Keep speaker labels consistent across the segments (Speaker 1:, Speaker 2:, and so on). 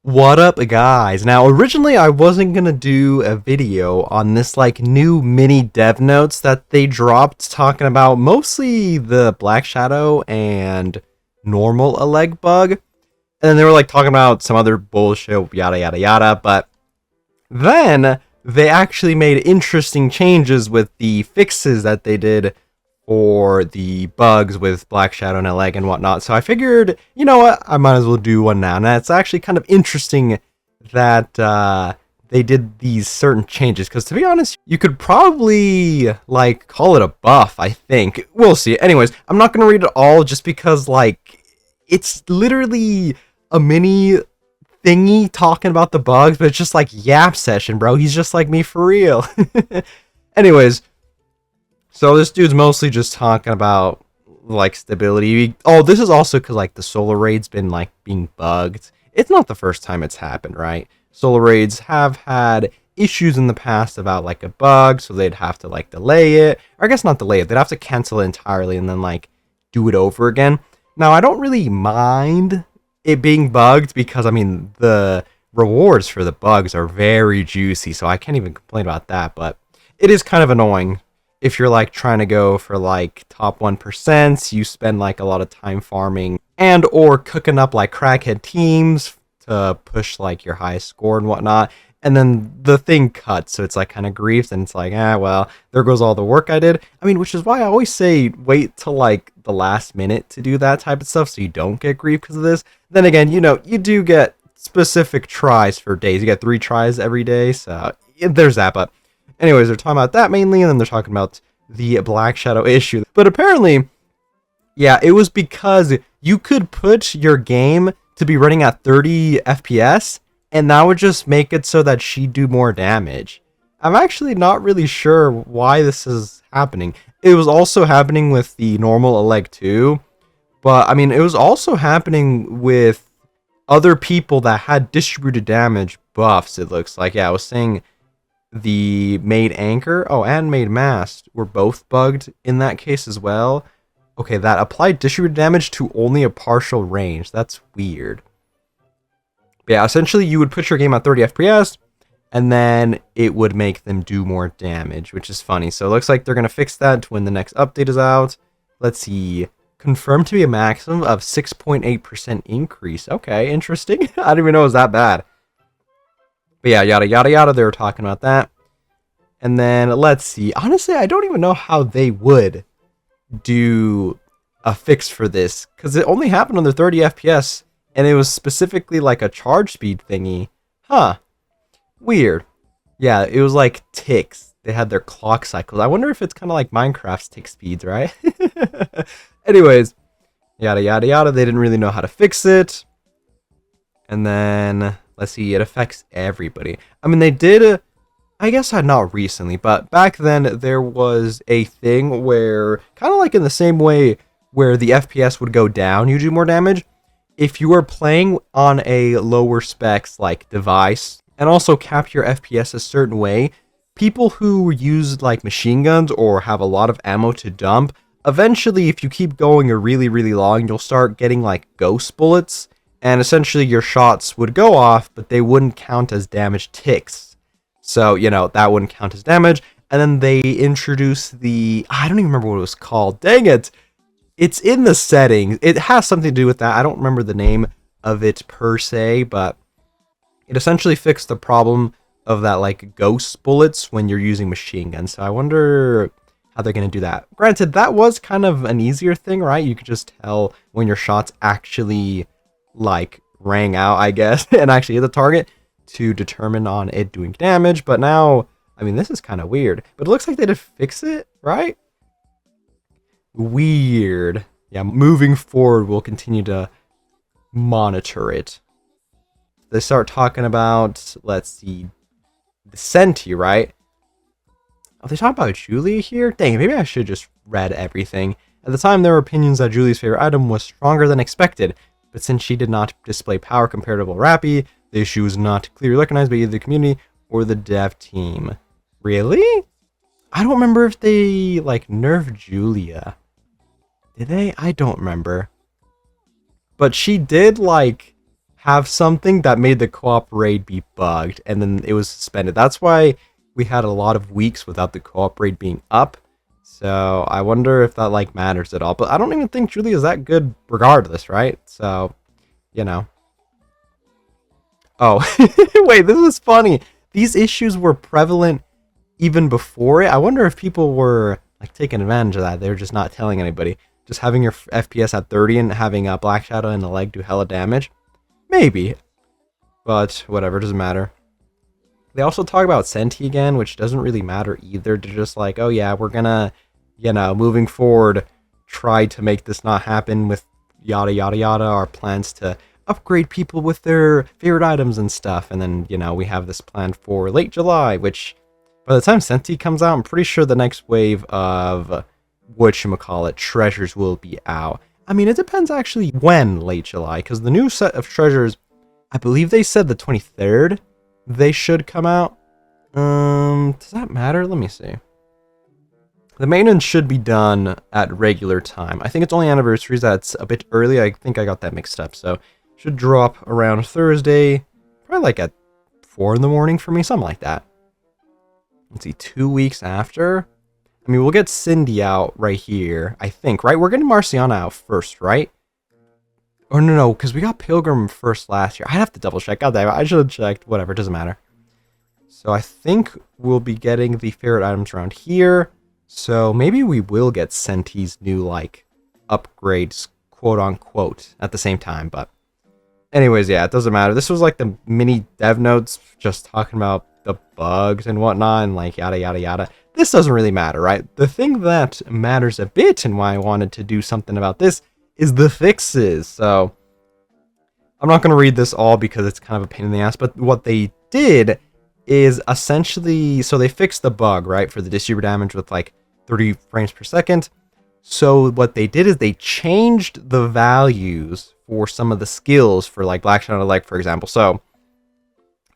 Speaker 1: What up, guys? Now, originally I wasn't gonna do a video on this like new mini dev notes that they dropped talking about mostly the Black Shadow and normal a leg bug. And then they were like talking about some other bullshit, yada yada yada, but then they actually made interesting changes with the fixes that they did for the bugs with Black Shadow and leg and whatnot. So I figured, you know what, I might as well do one now. And it's actually kind of interesting that they did these certain changes, because to be honest, you could probably like call it a buff. I think we'll see. Anyways, I'm not gonna read it all just because like it's literally a mini thingy talking about the bugs, but it's just like yap session, bro. He's just like me for real. Anyways, so this dude's mostly just talking about like stability. Oh, this is also because like the solar raid's been like being bugged. It's not the first time it's happened, right? Solar raids have had issues in the past about like a bug, so they'd have to like delay it. Or I guess not delay it, they'd have to cancel it entirely and then like do it over again. Now, I don't really mind it being bugged because I mean the rewards for the bugs are very juicy, so I can't even complain about that, but it is kind of annoying. If you're like trying to go for like top 1%, you spend like a lot of time farming and or cooking up like crackhead teams to push like your highest score and whatnot. And then the thing cuts, so it's like kind of griefs, and it's like, well, there goes all the work I did. I mean, which is why I always say wait till like the last minute to do that type of stuff so you don't get grief because of this. Then again, you know, you do get specific tries for days. You get 3 tries every day, so there's that. But anyways, they're talking about that mainly, and then they're talking about the Black Shadow issue. But apparently, yeah, it was because you could put your game to be running at 30 FPS, and that would just make it so that she'd do more damage. I'm actually not really sure why this is happening. It was also happening with the normal Eleg too, but I mean, it was also happening with other people that had distributed damage buffs, it looks like. Yeah, I was saying the Maid Anchor, and Maid Mast were both bugged in that case as well. Okay, that applied distributed damage to only a partial range. That's weird. But yeah, essentially you would put your game at 30 FPS, and then it would make them do more damage, which is funny. So it looks like they're going to fix that when the next update is out. Let's see. Confirmed to be a maximum of 6.8% increase. Okay, interesting. I didn't even know it was that bad. But yeah, yada yada yada, they were talking about that. And then let's see. Honestly, I don't even know how they would do a fix for this, because it only happened on the 30 FPS, and it was specifically like a charge speed thingy. Huh. Weird. Yeah, it was like ticks. They had their clock cycles. I wonder if it's kind of like Minecraft's tick speeds, right? Anyways, yada yada yada. They didn't really know how to fix it. And then let's see, it affects everybody. I mean, they did, I guess not recently, but back then there was a thing where, kind of like in the same way where the FPS would go down, you do more damage. If you were playing on a lower specs like device and also cap your FPS a certain way, people who use like machine guns or have a lot of ammo to dump, eventually if you keep going really, really long, you'll start getting like ghost bullets. And essentially your shots would go off, but they wouldn't count as damage ticks. So, you know, that wouldn't count as damage. And then they introduced the, I don't even remember what it was called. Dang it. It's in the settings. It has something to do with that. I don't remember the name of it per se, but it essentially fixed the problem of that like ghost bullets when you're using machine guns. So I wonder how they're going to do that. Granted, that was kind of an easier thing, right? You could just tell when your shots actually like rang out, I guess, and actually hit the target to determine on it doing damage. But now, I mean, this is kind of weird, but it looks like they did fix it, right? Weird. Yeah, moving forward, we'll continue to monitor it. They start talking about, let's see, the Senti, right? Oh, they talk about Julie here? Dang, maybe I should just read everything. At the time, there were opinions that Julie's favorite item was stronger than expected, but since she did not display power comparable to Rappy, the issue was not clearly recognized by either the community or the dev team. Really? I don't remember if they, like, nerfed Julia. Did they? I don't remember. But she did, like, have something that made the co-op raid be bugged, and then it was suspended. That's why we had a lot of weeks without the co-op raid being up. So I wonder if that like matters at all. But I don't even think Julie is that good regardless, right? So, you know. Oh, wait, this is funny. These issues were prevalent even before it. I wonder if people were like taking advantage of that. They were just not telling anybody. Just having your FPS at 30 and having a Black Shadow in the leg do hella damage. Maybe. But whatever, doesn't matter. They also talk about Senti again, which doesn't really matter either. They're just like, oh yeah, we're gonna, you know, moving forward, try to make this not happen with yada yada yada. Our plans to upgrade people with their favorite items and stuff. And then, you know, we have this plan for late July, which by the time Senti comes out, I'm pretty sure the next wave of whatchamacallit treasures will be out. I mean, it depends actually when late July, because the new set of treasures, I believe they said the 23rd they should come out. Does that matter? Let me see. The maintenance should be done at regular time. I think it's only anniversaries that's a bit early. I think I got that mixed up. So should drop around Thursday, probably like at 4 in the morning for me, something like that. Let's see, 2 weeks after. I mean, we'll get Cindy out right here, I think, right? We're getting Marciana out first, right? Or no, because we got Pilgrim first last year. I'd have to double check. God damn it, I should have checked. Whatever, doesn't matter. So I think we'll be getting the favorite items around here. So maybe we will get Senti's new, like, upgrades, quote-unquote, at the same time. But anyways, yeah, it doesn't matter. This was like the mini dev notes, just talking about the bugs and whatnot, and like yada, yada, yada. This doesn't really matter, right? The thing that matters a bit and why I wanted to do something about this is the fixes. So I'm not going to read this all because it's kind of a pain in the ass, but what they did is essentially, so they fixed the bug, right, for the distributor damage with like 30 frames per second. So what they did is they changed the values for some of the skills for like Black Shadow Leg, for example. So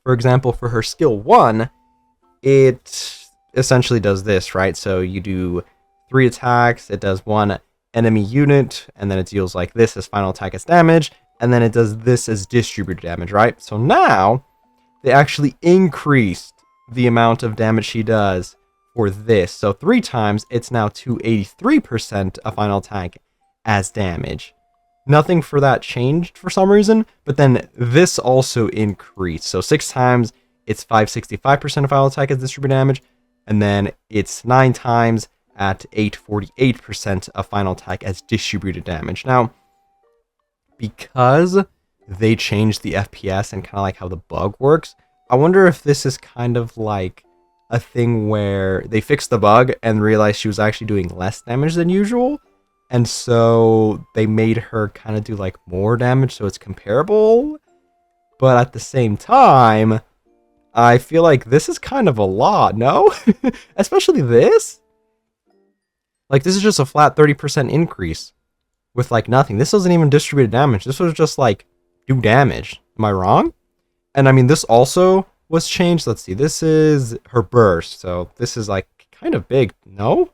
Speaker 1: for example, for her skill 1, it essentially does this, right? So you do 3 attacks, it does 1 enemy unit, and then it deals like this as final attack as damage, and then it does this as distributor damage, right? So now they actually increased the amount of damage she does for this. So 3 times, it's now 283% of final attack as damage. Nothing for that changed for some reason, but then this also increased. So 6 times, it's 565% of final attack as distributor damage, and then it's 9 times at 848% of final attack as distributed damage. Now, because they changed the FPS and kind of like how the bug works, I wonder if this is kind of like a thing where they fixed the bug and realized she was actually doing less damage than usual, and so they made her kind of do like more damage so it's comparable. But at the same time, I feel like this is kind of a lot, no? Especially this? Like, this is just a flat 30% increase with, like, nothing. This wasn't even distributed damage. This was just, like, do damage. Am I wrong? And, I mean, this also was changed. Let's see. This is her burst. So, this is, like, kind of big. No?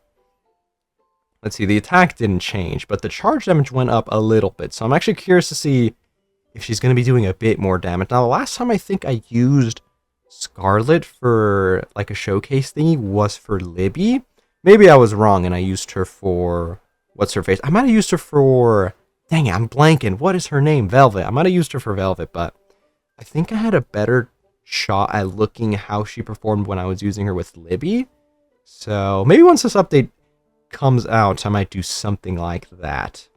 Speaker 1: Let's see. The attack didn't change, but the charge damage went up a little bit. So, I'm actually curious to see if she's going to be doing a bit more damage. Now, the last time I think I used Scarlet for, like, a showcase thingy was for Libby. Maybe I was wrong and I used her for, what's her face? I might have used her for, dang it, I'm blanking. What is her name? Velvet. I might have used her for Velvet, but I think I had a better shot at looking how she performed when I was using her with Libby. So maybe once this update comes out, I might do something like that.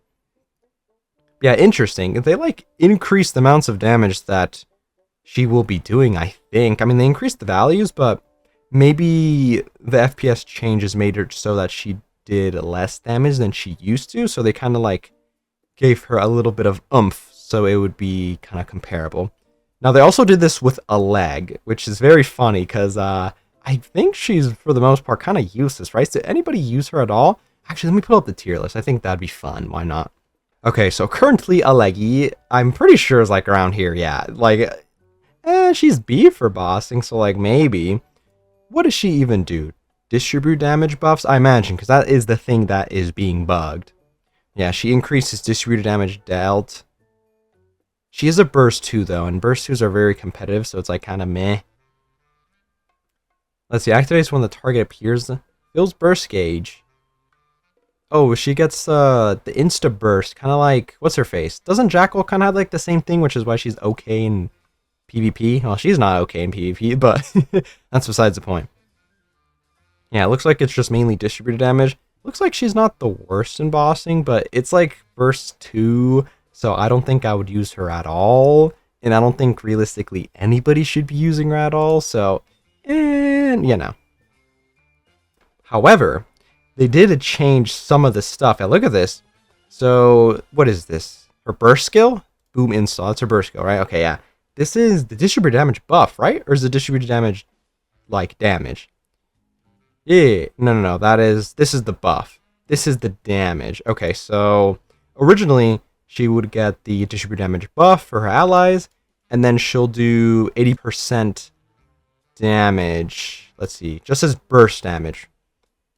Speaker 1: Yeah, interesting. They like increased the amounts of damage that she will be doing, I think. I mean, they increased the values, but maybe the FPS changes made her so that she did less damage than she used to, so they kind of like gave her a little bit of oomph so it would be kind of comparable. Now, they also did this with a leg, which is very funny because I think she's, for the most part, kind of useless, right? Did anybody use her at all? Actually, let me pull up the tier list. I think that'd be fun. Why not? Okay, so currently a leggy, I'm pretty sure is like around here, yeah. Like, she's B for bossing, so like maybe. What does she even do? Distribute damage buffs? I imagine, because that is the thing that is being bugged. Yeah, she increases distributed damage dealt. She is a burst 2 though, and burst 2s are very competitive, so it's like kind of meh. Let's see, activates when the target appears. Fills burst gauge. Oh, she gets the insta burst, kind of like, what's her face? Doesn't Jackal kind of have like the same thing, which is why she's okay in PvP? Well, she's not okay in PvP, but that's besides the point. Yeah, it looks like it's just mainly distributed damage. Looks like she's not the worst in bossing, but it's like burst 2, so I don't think I would use her at all. And I don't think realistically anybody should be using her at all, so, and you know. However, they did change some of the stuff. Now look at this. So, what is this? Her burst skill? Boom install. That's her burst skill, right? Okay, yeah. This is the distributed damage buff, right? Or is the distributed damage like damage? Yeah, no. This is the buff. This is the damage. Okay, so originally she would get the distributed damage buff for her allies, and then she'll do 80% damage. Let's see, just as burst damage,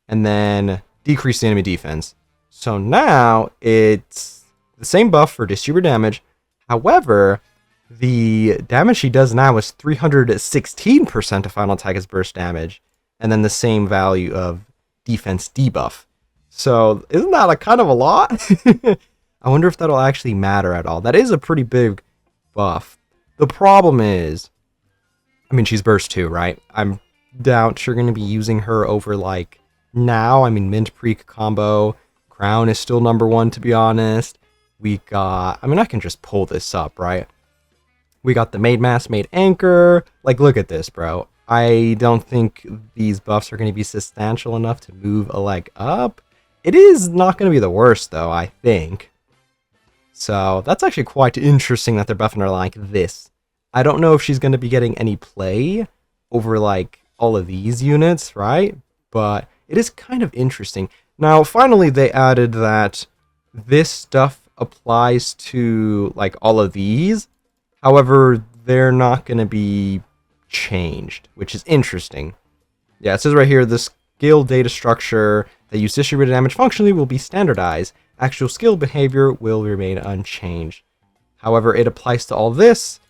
Speaker 1: and then decrease the enemy defense. So now it's the same buff for distributed damage. However, the damage she does now is 316% of final attack as burst damage, and then the same value of defense debuff. So isn't that a kind of a lot? I wonder if that'll actually matter at all. That is a pretty big buff. The problem is, I mean, she's burst 2, right? I'm doubt you're going to be using her over like now. I mean, mint pre combo. Crown is still number 1, to be honest. We got, I mean, I can just pull this up, right? We got the Made Mass, Made Anchor. Like, look at this, bro. I don't think these buffs are going to be substantial enough to move a leg up. It is not going to be the worst, though, I think. So that's actually quite interesting that they're buffing her like this. I don't know if she's going to be getting any play over, like, all of these units, right? But it is kind of interesting. Now, finally, they added that this stuff applies to, like, all of these. However, they're not going to be changed, which is interesting. Yeah, it says right here, the skill data structure that use distributed damage functionally will be standardized. Actual skill behavior will remain unchanged. However, it applies to all this,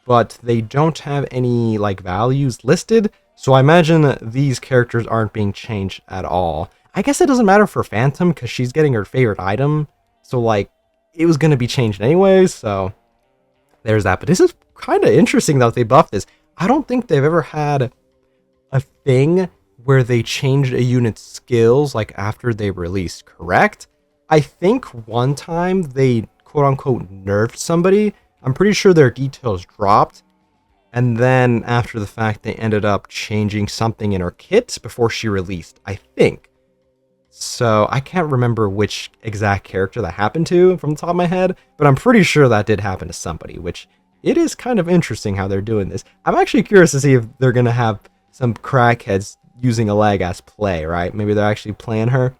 Speaker 1: but they don't have any like values listed, so I imagine these characters aren't being changed at all. I guess it doesn't matter for Phantom because she's getting her favorite item, so like it was going to be changed anyways, so there's that. But this is kind of interesting that they buffed this. I don't think they've ever had a thing where they changed a unit's skills like after they released, correct? I think one time they quote-unquote nerfed somebody. I'm pretty sure their details dropped, and then after the fact they ended up changing something in her kit before she released, I think. So I can't remember which exact character that happened to from the top of my head, but I'm pretty sure that did happen to somebody, which it is kind of interesting how they're doing this. I'm actually curious to see if they're going to have some crackheads using a leg as play, right? Maybe they're actually playing her.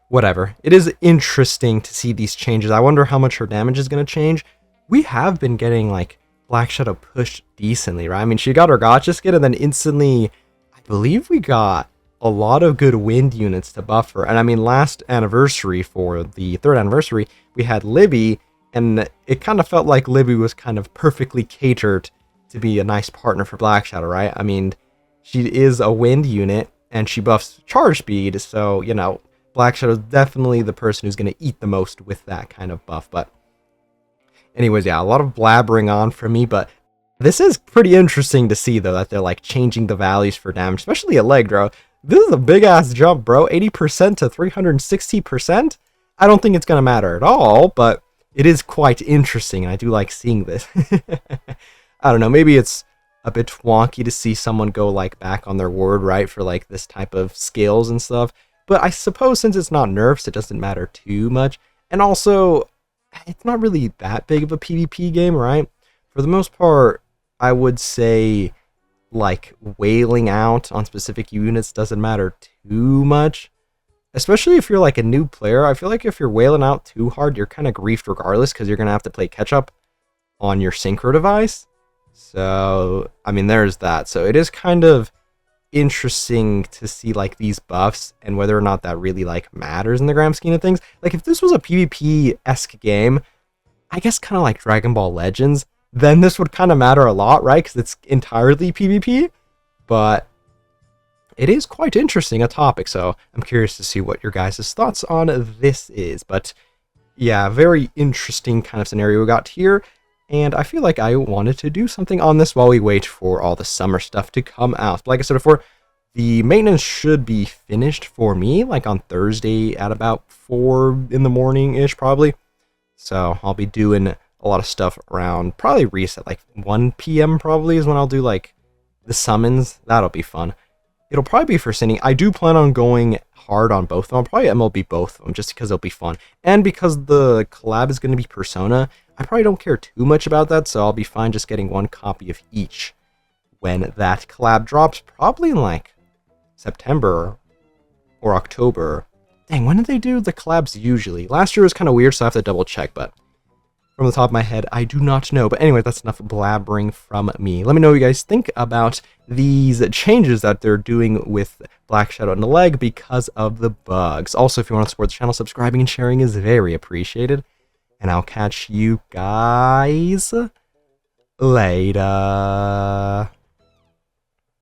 Speaker 1: Whatever. It is interesting to see these changes. I wonder how much her damage is going to change. We have been getting, like, Black Shadow pushed decently, right? I mean, she got her gotcha skin, and then instantly, I believe we got a lot of good wind units to buff her. And I mean, last anniversary, for the 3rd anniversary, we had Libby, and it kind of felt like Libby was kind of perfectly catered to be a nice partner for Black Shadow, right? I mean, she is a wind unit, and she buffs charge speed, so, you know, Black Shadow is definitely the person who's going to eat the most with that kind of buff. But anyways, yeah, a lot of blabbering on from me, but this is pretty interesting to see, though, that they're, like, changing the values for damage, especially Allegro. This is a big-ass jump, bro. 80% to 360%? I don't think it's going to matter at all, but it is quite interesting, and I do like seeing this. I don't know, maybe it's a bit wonky to see someone go, like, back on their word, right, for, like, this type of skills and stuff. But I suppose since it's not nerfs, it doesn't matter too much. And also, it's not really that big of a PvP game, right? For the most part, I would say, like, wailing out on specific units doesn't matter too much. Especially if you're, like, a new player. I feel like if you're wailing out too hard, you're kind of griefed regardless, because you're going to have to play catch-up on your synchro device. So, I mean, there's that. So it is kind of interesting to see, like, these buffs and whether or not that really, like, matters in the grand scheme of things. Like, if this was a PvP-esque game, I guess kind of like Dragon Ball Legends, then this would kind of matter a lot, right? Because it's entirely PvP. But it is quite interesting a topic, so I'm curious to see what your guys' thoughts on this is. But yeah, very interesting kind of scenario we got here. And I feel like I wanted to do something on this while we wait for all the summer stuff to come out. But like I said before, the maintenance should be finished for me, like on Thursday at about 4 in the morning-ish, probably. So I'll be doing a lot of stuff around, probably reset, like 1 p.m. probably is when I'll do, like, the summons. That'll be fun. It'll probably be for Sinning. I do plan on going hard on both of them. I'll probably MLB both of them just because it'll be fun. And because the collab is going to be Persona, I probably don't care too much about that, so I'll be fine just getting 1 copy of each when that collab drops, probably in like September or October. Dang, when did they do the collabs usually? Last year was kind of weird, so I have to double check, but from the top of my head, I do not know. But anyway, that's enough blabbering from me. Let me know what you guys think about these changes that they're doing with Black Shadow and the leg because of the bugs. Also, if you want to support the channel, subscribing and sharing is very appreciated. And I'll catch you guys later.